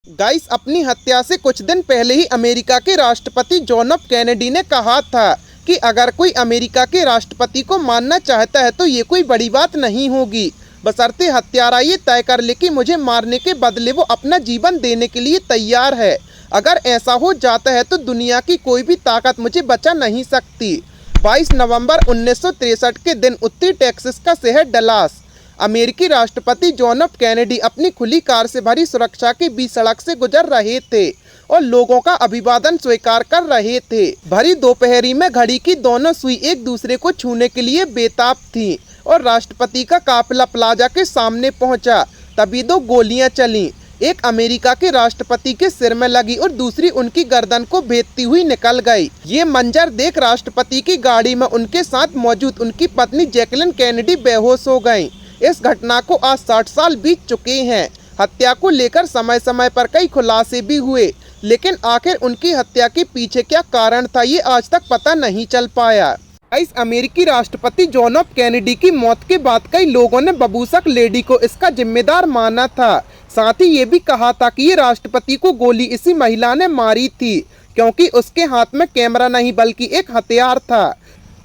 Guys, अपनी हत्या से कुछ दिन पहले ही अमेरिका के राष्ट्रपति जॉन एफ कैनेडी ने कहा था कि अगर कोई अमेरिका के राष्ट्रपति को मारना चाहता है तो ये कोई बड़ी बात नहीं होगी, बशर्ते हत्यारा ये तय कर ले कि मुझे मारने के बदले वो अपना जीवन देने के लिए तैयार है। अगर ऐसा हो जाता है तो दुनिया की कोई भी ताकत मुझे बचा नहीं सकती। 22 नवंबर 1963 के दिन उत्तरी टेक्सास का शहर डलास, अमेरिकी राष्ट्रपति जॉन एफ कैनेडी अपनी खुली कार से भरी सुरक्षा के बीच सड़क से गुजर रहे थे और लोगों का अभिवादन स्वीकार कर रहे थे। भरी दोपहरी में घड़ी की दोनों सुई एक दूसरे को छूने के लिए बेताब थी और राष्ट्रपति का काफिला प्लाजा के सामने पहुंचा। तभी दो गोलियां चलीं, एक अमेरिका के राष्ट्रपति के सिर में लगी और दूसरी उनकी गर्दन को भेदती हुई निकल गई। ये मंजर देख राष्ट्रपति की गाड़ी में उनके साथ मौजूद उनकी पत्नी जैकलिन कैनेडी बेहोश हो गईं। इस घटना को आज 60 साल बीत चुके हैं। हत्या को लेकर समय समय पर कई खुलासे भी हुए, लेकिन आखिर उनकी हत्या के पीछे क्या कारण था ये आज तक पता नहीं चल पाया। इस अमेरिकी राष्ट्रपति जॉन एफ कैनेडी की मौत के बाद कई लोगों ने बबूसक लेडी को इसका जिम्मेदार माना था। साथ ही ये भी कहा था कि ये राष्ट्रपति को गोली इसी महिला ने मारी थी, क्योंकि उसके हाथ में कैमरा नहीं बल्कि एक हथियार था।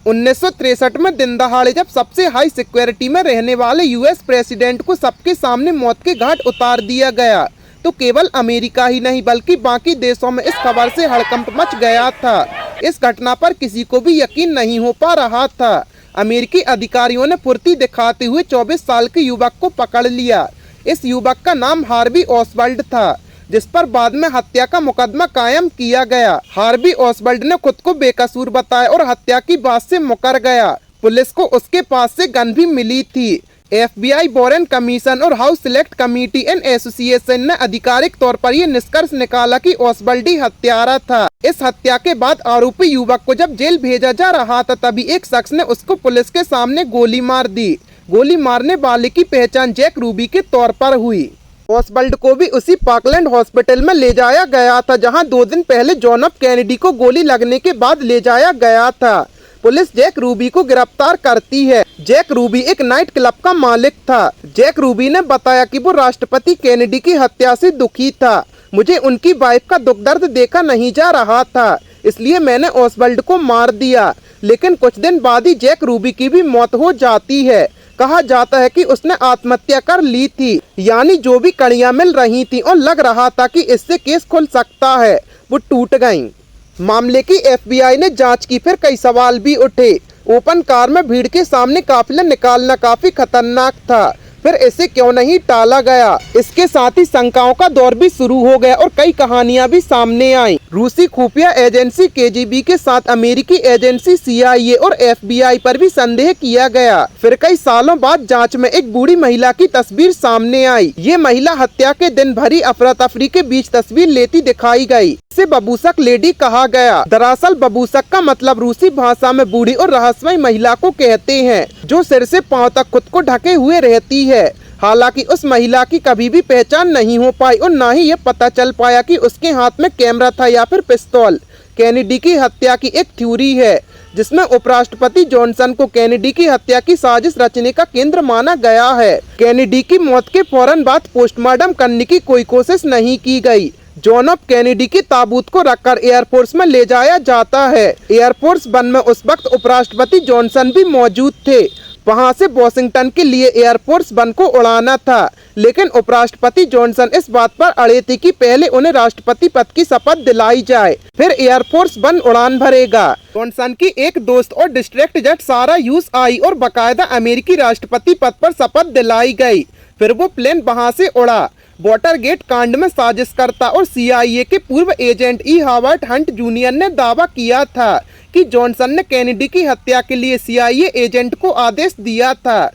1963 में दिन दहाड़े जब सबसे हाई सिक्योरिटी में रहने वाले यूएस प्रेसिडेंट को सबके सामने मौत के घाट उतार दिया गया तो केवल अमेरिका ही नहीं बल्कि बाकी देशों में इस खबर से हड़कंप मच गया था। इस घटना पर किसी को भी यकीन नहीं हो पा रहा था। अमेरिकी अधिकारियों ने फुर्ती दिखाते हुए 24 साल के युवक को पकड़ लिया। इस युवक का नाम हार्वी ओसवाल्ड था, जिस पर बाद में हत्या का मुकदमा कायम किया गया। हार्वी ओसवाल्ड ने खुद को बेकसूर बताया और हत्या की बात से मुकर गया। पुलिस को उसके पास से गन भी मिली थी। FBI, वॉरेन कमीशन और house select committee and association ने आधिकारिक तौर पर यह निष्कर्ष निकाला कि ओसवाल्ड ही हत्यारा था। इस हत्या के बाद आरोपी युवक को जब जेल भेजा जा रहा था तभी एक शख्स ने उसको पुलिस के सामने गोली मार दी। गोली मारने वाले की पहचान जैक रूबी के तौर पर हुई। ओसवाल्ड को भी उसी पार्कलैंड हॉस्पिटल में ले जाया गया था जहां 2 दिन पहले जॉन एफ कैनेडी को गोली लगने के बाद ले जाया गया था। पुलिस जैक रूबी को गिरफ्तार करती है। जैक रूबी एक नाइट क्लब का मालिक था। जैक रूबी ने बताया कि वो राष्ट्रपति कैनेडी की हत्या से दुखी था। मुझे उनकी वाइफ का दुख दर्द देखा नहीं जा रहा था, इसलिए मैंने ओसवाल्ड को मार दिया। लेकिन कुछ दिन बाद ही जैक रूबी की भी मौत हो जाती है। कहा जाता है कि उसने आत्महत्या कर ली थी, यानी जो भी कड़ियां मिल रही थी और लग रहा था कि इससे केस खुल सकता है, वो टूट गईं। मामले की FBI ने जांच की, फिर कई सवाल भी उठे। ओपन कार में भीड़ के सामने काफिला निकालना काफी खतरनाक था, फिर इसे क्यों नहीं टाला गया। इसके साथ ही शंकाओं का दौर भी शुरू हो गया और कई कहानियां भी सामने आईं। रूसी खुफिया एजेंसी KGB के साथ अमेरिकी एजेंसी CIA और FBI पर भी संदेह किया गया। फिर कई सालों बाद जांच में एक बूढ़ी महिला की तस्वीर सामने आई। ये महिला हत्या के दिन भरी अफरा तफरी के बीच तस्वीर लेती दिखाई गई। इसे बबूसक लेडी कहा गया। दरअसल बबूसक का मतलब रूसी भाषा में बूढ़ी और रहस्यमयी महिला को कहते हैं, जो सिर से पांव तक खुद को ढके हुए रहती है। हालांकि उस महिला की कभी भी पहचान नहीं हो पाई और न ही ये पता चल पाया कि उसके हाथ में कैमरा था या फिर पिस्तौल। कैनेडी की हत्या की एक थ्योरी है जिसमें उपराष्ट्रपति जॉनसन को कैनेडी की हत्या की साजिश रचने का केंद्र माना गया है। कैनेडी की मौत के फौरन बाद पोस्टमार्टम करने की कोई कोशिश नहीं की गई। जॉन एफ कैनेडी के ताबूत को रखकर एयरफोर्स में ले जाया जाता है। एयरफोर्स 1 में उस वक्त उपराष्ट्रपति जॉनसन भी मौजूद थे। वहां से वॉशिंगटन के लिए एयरफोर्स 1 को उड़ाना था, लेकिन उपराष्ट्रपति जॉनसन इस बात पर अड़े थे कि पहले उन्हें राष्ट्रपति पद की शपथ दिलाई जाए, फिर एयरफोर्स 1 उड़ान भरेगा। जॉनसन की एक दोस्त और डिस्ट्रिक्ट जज सारा ह्यूज आई और बाकायदा अमेरिकी राष्ट्रपति पद पर शपथ दिलाई गई। फिर वो प्लेन वहां से उड़ा। वाटरगेट कांड में साजिशकर्ता और CIA के पूर्व एजेंट हावर्ड हंट जूनियर ने दावा किया था कि जॉनसन ने कैनेडी की हत्या के लिए CIA एजेंट को आदेश दिया था।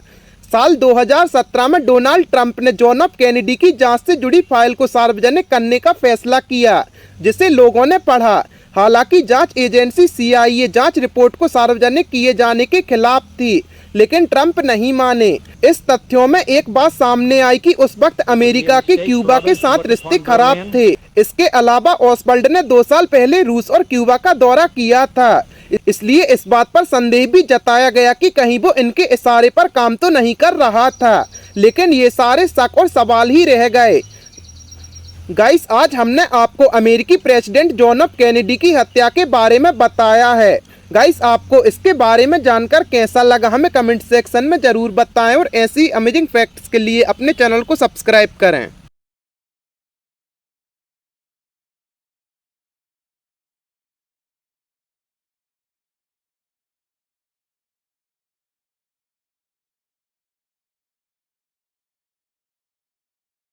साल 2017 में डोनाल्ड ट्रंप ने जॉन एफ कैनेडी की जांच से जुड़ी फाइल को सार्वजनिक करने का फैसला किया, जिसे लोगों ने पढ़ा। हालांकि जांच एजेंसी CIA जांच रिपोर्ट को सार्वजनिक किए जाने के खिलाफ थी, लेकिन ट्रंप नहीं माने। इस तथ्यों में एक बात सामने आई कि उस वक्त अमेरिका के क्यूबा के साथ रिश्ते खराब थे। इसके अलावा ओसवाल्ड ने 2 साल पहले रूस और क्यूबा का दौरा किया था, इसलिए इस बात पर संदेह भी जताया गया कि कहीं वो इनके इशारे पर काम तो नहीं कर रहा था। लेकिन ये सारे शक और सवाल ही रह गए। गाइस आज हमने आपको अमेरिकी प्रेसिडेंट जॉन एफ कैनेडी की हत्या के बारे में बताया है। गाइस आपको इसके बारे में जानकर कैसा लगा हमें कमेंट सेक्शन में जरूर बताएं और ऐसी अमेजिंग फैक्ट्स के लिए अपने चैनल को सब्सक्राइब करें।